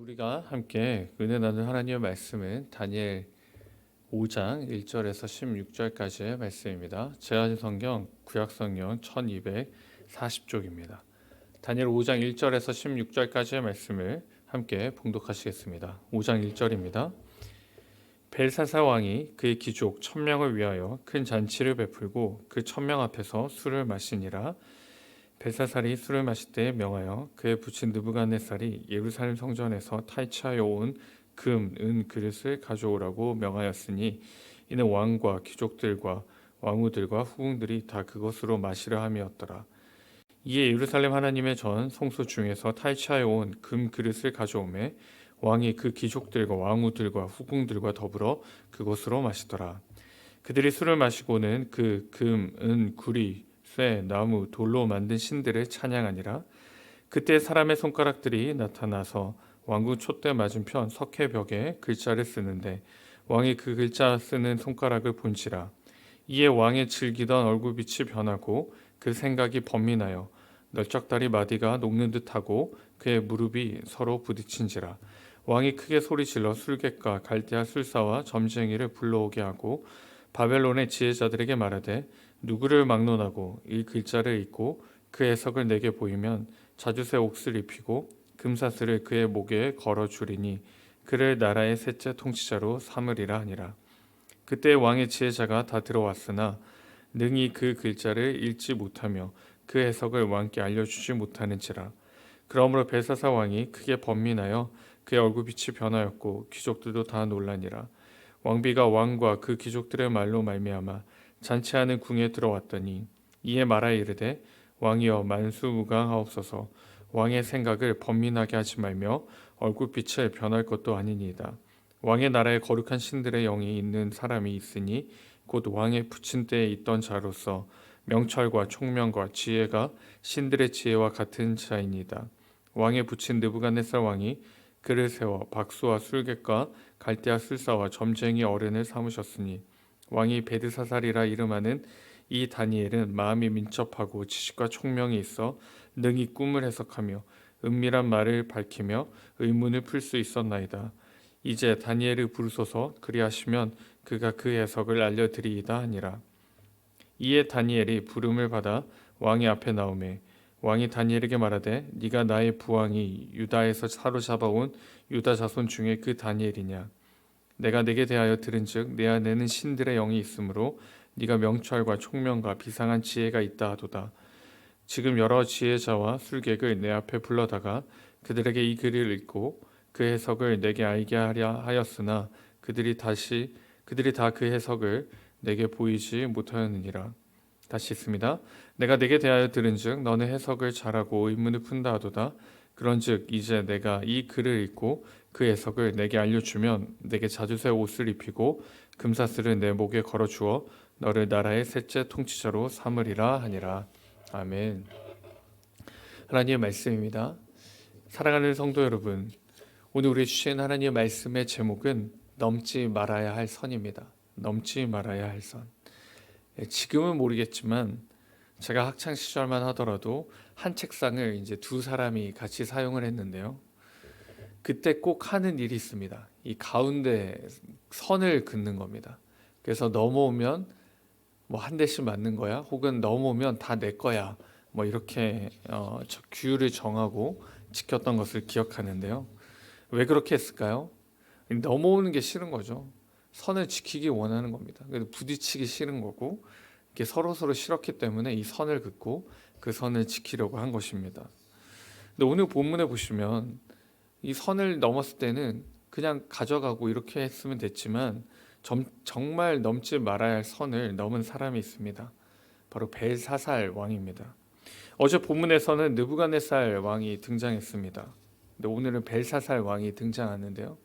우리가 함께 은혜 나눈 하나님의 말씀은 다니엘 5장 1절에서 16절까지의 말씀입니다. 제한성경 구약성경 1240쪽입니다. 다니엘 5장 1절에서 16절까지의 말씀을 함께 봉독하시겠습니다. 5장 1절입니다. 벨사살 왕이 그의 귀족 1000명을 위하여 큰 잔치를 베풀고 그 1000명 앞에서 술을 마시니라. 벨사살이 술을 마실 때에 명하여 그의 부친 느부갓네살이 예루살렘 성전에서 탈취하여 온 금, 은 그릇을 가져오라고 명하였으니 이는 왕과 귀족들과 왕후들과 후궁들이 다 그것으로 마시려 함이었더라. 이에 예루살렘 하나님의 전 성소 중에서 탈취하여 온 금 그릇을 가져오매 왕이 그 귀족들과 왕후들과 후궁들과 더불어 그것으로 마시더라. 그들이 술을 마시고는 그 금, 은, 구리, 쇠, 나무, 돌로 만든 신들을 찬양하니라. 그때 사람의 손가락들이 나타나서 왕궁 촛대 맞은편 석회벽에 글자를 쓰는데 왕이 그 글자 쓰는 손가락을 본지라. 이에 왕의 즐기던 얼굴빛이 변하고 그 생각이 번민하여 널쩍다리 마디가 녹는 듯하고 그의 무릎이 서로 부딪힌지라. 왕이 크게 소리질러 술객과 갈대아 술사와 점쟁이를 불러오게 하고 바벨론의 지혜자들에게 말하되 누구를 막론하고 이 글자를 읽고 그 해석을 내게 보이면 자주새 옥을 입히고 금사슬을 그의 목에 걸어주리니 그를 나라의 셋째 통치자로 삼으리라 하니라. 그때 왕의 지혜자가 다 들어왔으나 능히 그 글자를 읽지 못하며 그 해석을 왕께 알려주지 못하는지라. 그러므로 벨사살 왕이 크게 번민하여 그의 얼굴빛이 변하였고 귀족들도 다 놀라니라. 왕비가 왕과 그 귀족들의 말로 말미암아 잔치하는 궁에 들어왔더니 이에 말하여 이르되 왕이여 만수무강하옵소서. 왕의 생각을 번민하게 하지 말며 얼굴빛을 변할 것도 아니니이다. 왕의 나라에 거룩한 신들의 영이 있는 사람이 있으니 곧 왕의 부친 때에 있던 자로서 명철과 총명과 지혜가 신들의 지혜와 같은 자이니이다. 왕의 부친 느부갓네살 왕이 그를 세워 박수와 술객과 갈대아 술사와 점쟁이 어른을 삼으셨으니 왕이 베드사살이라 이름하는 이 다니엘은 마음이 민첩하고 지식과 총명이 있어 능히 꿈을 해석하며 은밀한 말을 밝히며 의문을 풀 수 있었나이다. 이제 다니엘을 부르소서. 그리하시면 그가 그 해석을 알려드리이다 하니라. 이에 다니엘이 부름을 받아 왕의 앞에 나오매 왕이 다니엘에게 말하되 네가 나의 부왕이 유다에서 사로잡아온 유다 자손 중에 그 다니엘이냐. 내가 내게 대하여 들은즉 내 안에는 신들의 영이 있으므로 네가 명철과 총명과 비상한 지혜가 있다 하도다. 지금 여러 지혜자와 술객을 내 앞에 불러다가 그들에게 이 글을 읽고 그 해석을 내게 알게 하려 하였으나 그들이 다 그 해석을 내게 보이지 못하였느니라. 다시 있습니다. 내가 내게 대하여 들은즉 너는 해석을 잘하고 의문을 푼다 하도다. 그런즉 이제 내가 이 글을 읽고 그 해석을 내게 알려주면 내게 자주새 옷을 입히고 금사슬을 내 목에 걸어주어 너를 나라의 셋째 통치자로 삼으리라 하니라. 아멘. 하나님의 말씀입니다. 사랑하는 성도 여러분, 오늘 우리 주신 하나님의 말씀의 제목은 넘지 말아야 할 선입니다. 넘지 말아야 할 선. 지금은 모르겠지만 제가 학창 시절만 하더라도 한 책상을 이제 두 사람이 같이 사용을 했는데요. 그때 꼭 하는 일이 있습니다. 이 가운데 선을 긋는 겁니다. 그래서 넘어오면 뭐 한 대씩 맞는 거야, 혹은 넘어오면 다 내 거야. 뭐 이렇게 규율을 정하고 지켰던 것을 기억하는데요. 왜 그렇게 했을까요? 넘어오는 게 싫은 거죠. 선을 지키기 원하는 겁니다. 그래서 부딪히기 싫은 거고, 이게 서로 싫었기 때문에 이 선을 긋고 그 선을 지키려고 한 것입니다. 근데 오늘 본문에 보시면 이 선을 넘었을 때는 그냥 가져가고 이렇게 했으면 됐지만 정말 넘지 말아야 할 선을 넘은 사람이 있습니다. 바로 벨사살 왕입니다. 어제 본문에서는 느부갓네살 왕이 등장했습니다. 근데 오늘은 벨사살 왕이 등장하는데요.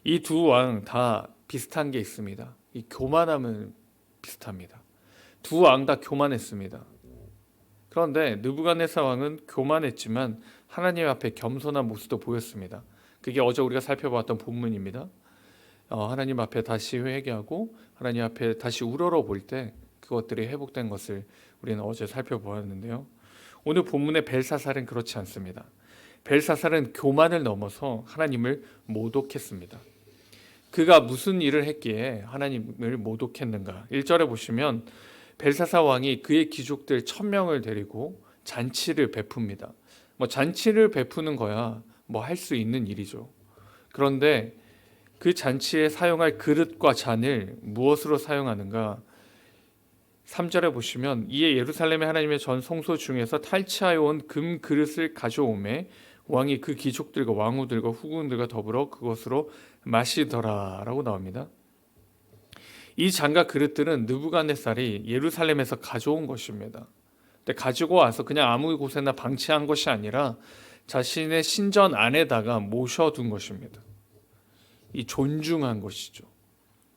이 두 왕 다 비슷한 게 있습니다. 이 교만함은 비슷합니다. 두 왕 다 교만했습니다. 그런데 느부갓네살 왕은 교만했지만 하나님 앞에 겸손한 모습도 보였습니다. 그게 어제 우리가 살펴봤던 본문입니다. 하나님 앞에 다시 회개하고 하나님 앞에 다시 우러러 볼 때 그것들이 회복된 것을 우리는 어제 살펴보았는데요. 오늘 본문의 벨사살은 그렇지 않습니다. 벨사살은 교만을 넘어서 하나님을 모독했습니다. 그가 무슨 일을 했기에 하나님을 모독했는가? 1절에 보시면 벨사살 왕이 그의 귀족들 1000명을 데리고 잔치를 베풉니다. 잔치를 베푸는 거야 할 수 있는 일이죠. 그런데 그 잔치에 사용할 그릇과 잔을 무엇으로 사용하는가? 3절에 보시면 이에 예루살렘의 하나님의 전 성소 중에서 탈취하여 온 금 그릇을 가져오매 왕이 그 귀족들과 왕후들과 후궁들과 더불어 그것으로 마시더라 라고 나옵니다. 이 잔과 그릇들은 느부갓네살이 예루살렘에서 가져온 것입니다. 근데 가지고 와서 그냥 아무 곳에나 방치한 것이 아니라 자신의 신전 안에다가 모셔둔 것입니다. 이 존중한 것이죠.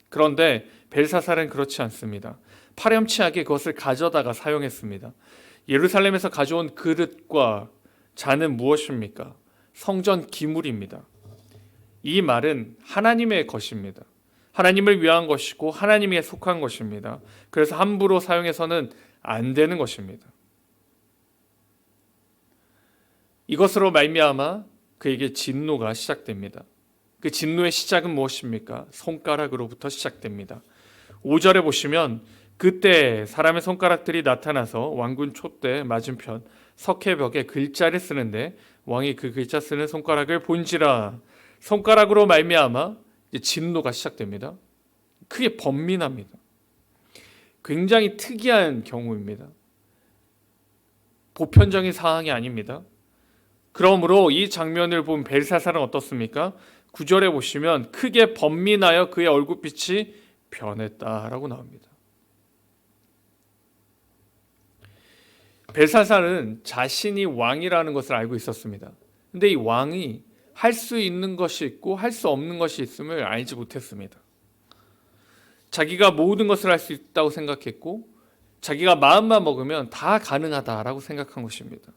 그런데 벨사살은 그렇지 않습니다. 파렴치하게 그것을 가져다가 사용했습니다. 예루살렘에서 가져온 그릇과 잔은 무엇입니까? 성전 기물입니다. 이 말은 하나님의 것입니다. 하나님을 위한 것이고 하나님에 속한 것입니다. 그래서 함부로 사용해서는 안 되는 것입니다. 이것으로 말미암아 그에게 진노가 시작됩니다. 그 진노의 시작은 무엇입니까? 손가락으로부터 시작됩니다. 5절에 보시면 그때 사람의 손가락들이 나타나서 왕군 촛대 맞은편 석회벽에 글자를 쓰는데 왕이 그 글자 쓰는 손가락을 본지라. 손가락으로 말미암아 진노가 시작됩니다. 크게 번민합니다. 굉장히 특이한 경우입니다. 보편적인 사항이 아닙니다. 그러므로 이 장면을 본 벨사살은 어떻습니까? 9절에 보시면 크게 번민하여 그의 얼굴빛이 변했다라고 나옵니다. 벨사살은 자신이 왕이라는 것을 알고 있었습니다. 근데 이 왕이 할 수 있는 것이 있고 할 수 없는 것이 있음을 알지 못했습니다. 자기가 모든 것을 할 수 있다고 생각했고 자기가 마음만 먹으면 다 가능하다라고 생각한 것입니다.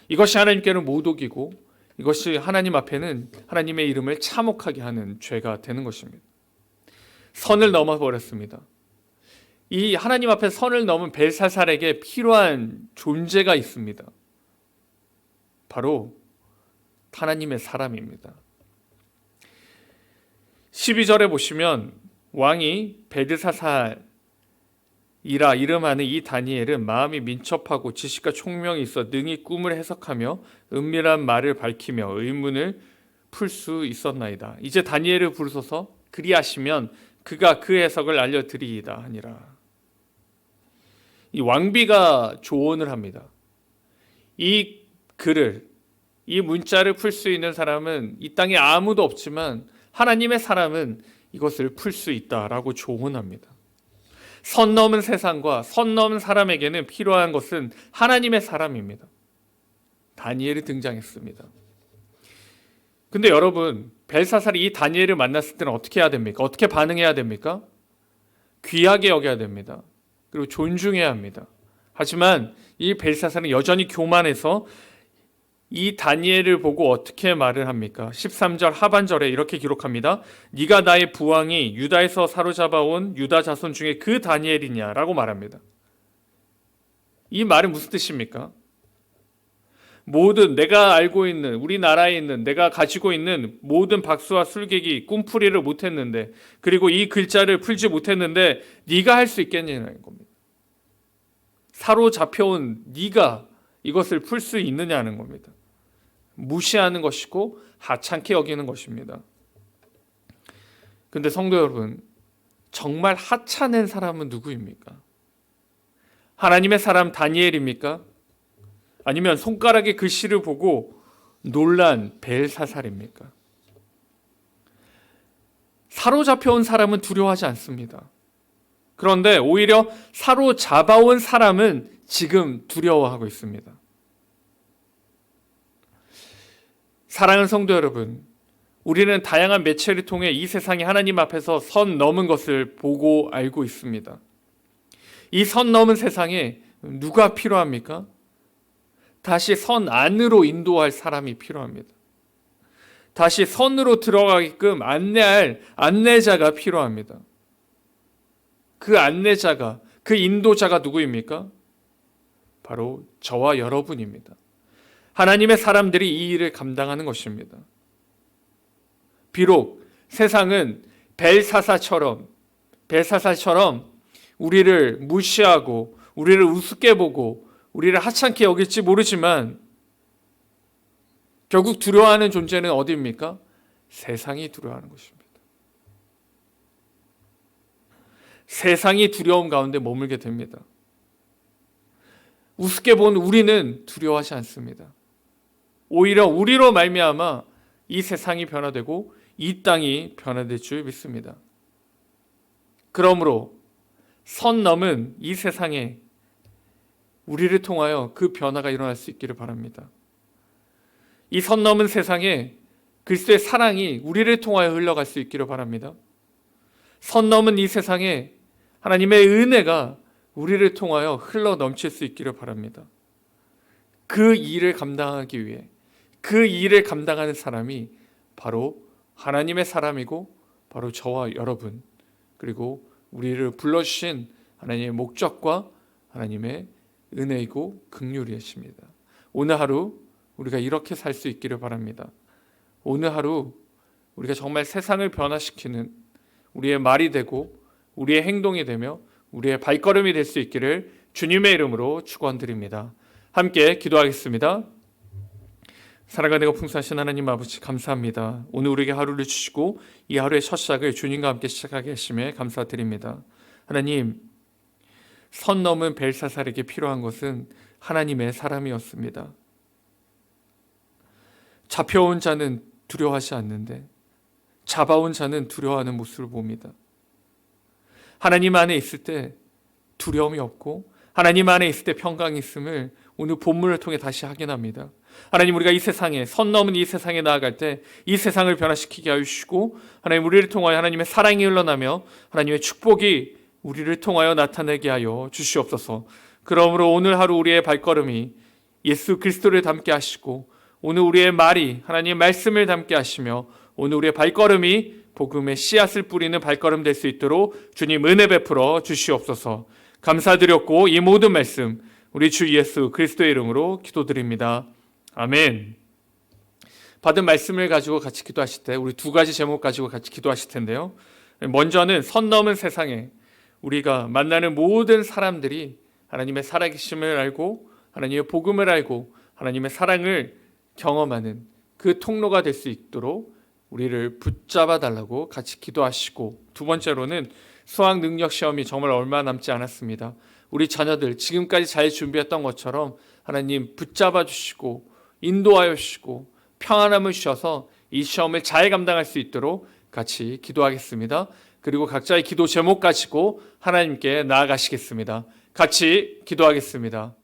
이것이 하나님께는 모독이고 이것이 하나님 앞에는 하나님의 이름을 참혹하게 하는 죄가 되는 것입니다. 선을 넘어버렸습니다. 이 하나님 앞에 선을 넘은 벨사살에게 필요한 존재가 있습니다. 바로 하나님의 사람입니다. 12절에 보시면 왕이 벨사살이라 이름하는 이 다니엘은 마음이 민첩하고 지식과 총명이 있어 능히 꿈을 해석하며 은밀한 말을 밝히며 의문을 풀 수 있었나이다. 이제 다니엘을 부르소서 그리하시면 그가 그 해석을 알려드리이다 하니라. 이 왕비가 조언을 합니다. 이 글을 이 문자를 풀 수 있는 사람은 이 땅에 아무도 없지만 하나님의 사람은 이것을 풀 수 있다라고 조언합니다. 선 넘은 세상과 선 넘은 사람에게는 필요한 것은 하나님의 사람입니다. 다니엘이 등장했습니다. 근데 여러분, 벨사살이 이 다니엘을 만났을 때는 어떻게 해야 됩니까? 어떻게 반응해야 됩니까? 귀하게 여겨야 됩니다. 그리고 존중해야 합니다. 하지만 이 벨사살은 여전히 교만해서 이 다니엘을 보고 어떻게 말을 합니까? 13절 하반절에 이렇게 기록합니다. 네가 나의 부왕이 유다에서 사로잡아온 유다 자손 중에 그 다니엘이냐라고 말합니다. 이 말은 무슨 뜻입니까? 모든 내가 알고 있는 우리나라에 있는 내가 가지고 있는 모든 박수와 술객이 꿈풀이를 못했는데 그리고 이 글자를 풀지 못했는데 네가 할 수 있겠냐는 겁니다. 사로잡혀온 네가 이것을 풀 수 있느냐는 겁니다. 무시하는 것이고 하찮게 여기는 것입니다. 근데 성도 여러분, 정말 하찮은 사람은 누구입니까? 하나님의 사람 다니엘입니까? 아니면 손가락의 글씨를 보고 놀란 벨사살입니까? 사로잡혀온 사람은 두려워하지 않습니다. 그런데 오히려 사로잡아온 사람은 지금 두려워하고 있습니다. 사랑하는 성도 여러분, 우리는 다양한 매체를 통해 이 세상이 하나님 앞에서 선 넘은 것을 보고 알고 있습니다. 이 선 넘은 세상에 누가 필요합니까? 다시 선 안으로 인도할 사람이 필요합니다. 다시 선으로 들어가게끔 안내할 안내자가 필요합니다. 그 안내자가, 그 인도자가 누구입니까? 바로 저와 여러분입니다. 하나님의 사람들이 이 일을 감당하는 것입니다. 비록 세상은 벨사사처럼 우리를 무시하고 우리를 우습게 보고 우리를 하찮게 여길지 모르지만 결국 두려워하는 존재는 어디입니까? 세상이 두려워하는 것입니다. 세상이 두려움 가운데 머물게 됩니다. 우습게 본 우리는 두려워하지 않습니다. 오히려 우리로 말미암아 이 세상이 변화되고 이 땅이 변화될 줄 믿습니다. 그러므로 선 넘은 이 세상에 우리를 통하여 그 변화가 일어날 수 있기를 바랍니다. 이 선 넘은 세상에 그리스도의 사랑이 우리를 통하여 흘러갈 수 있기를 바랍니다. 선 넘은 이 세상에 하나님의 은혜가 우리를 통하여 흘러 넘칠 수 있기를 바랍니다. 그 일을 감당하기 위해 그 일을 감당하는 사람이 바로 하나님의 사람이고 바로 저와 여러분 그리고 우리를 불러주신 하나님의 목적과 하나님의 은혜이고 긍휼이십니다. 오늘 하루 우리가 이렇게 살 수 있기를 바랍니다. 오늘 하루 우리가 정말 세상을 변화시키는 우리의 말이 되고 우리의 행동이 되며 우리의 발걸음이 될 수 있기를 주님의 이름으로 축원드립니다. 함께 기도하겠습니다. 사랑하고 풍성하신 하나님 아버지 감사합니다. 오늘 우리에게 하루를 주시고 이 하루의 첫 시작을 주님과 함께 시작하게 하심에 감사드립니다. 하나님, 선 넘은 벨사살에게 필요한 것은 하나님의 사람이었습니다. 잡혀온 자는 두려워하지 않는데 잡아온 자는 두려워하는 모습을 봅니다. 하나님 안에 있을 때 두려움이 없고 하나님 안에 있을 때 평강이 있음을 오늘 본문을 통해 다시 확인합니다. 하나님, 우리가 이 세상에 선 넘은 이 세상에 나아갈 때 이 세상을 변화시키게 하여 주시고 하나님, 우리를 통하여 하나님의 사랑이 흘러나며 하나님의 축복이 우리를 통하여 나타내게 하여 주시옵소서. 그러므로 오늘 하루 우리의 발걸음이 예수 그리스도를 닮게 하시고 오늘 우리의 말이 하나님의 말씀을 닮게 하시며 오늘 우리의 발걸음이 복음의 씨앗을 뿌리는 발걸음 될 수 있도록 주님 은혜 베풀어 주시옵소서. 감사드렸고 이 모든 말씀 우리 주 예수 그리스도의 이름으로 기도드립니다. 아멘. 받은 말씀을 가지고 같이 기도하실 때 우리 두 가지 제목 가지고 같이 기도하실 텐데요. 먼저는 선 넘은 세상에 우리가 만나는 모든 사람들이 하나님의 살아계심을 알고 하나님의 복음을 알고 하나님의 사랑을 경험하는 그 통로가 될 수 있도록 우리를 붙잡아 달라고 같이 기도하시고, 두 번째로는 수학 능력 시험이 정말 얼마 남지 않았습니다. 우리 자녀들 지금까지 잘 준비했던 것처럼 하나님 붙잡아 주시고 인도하여 주시고 평안함을 주셔서 이 시험을 잘 감당할 수 있도록 같이 기도하겠습니다. 그리고 각자의 기도 제목 가지고 하나님께 나아가시겠습니다. 같이 기도하겠습니다.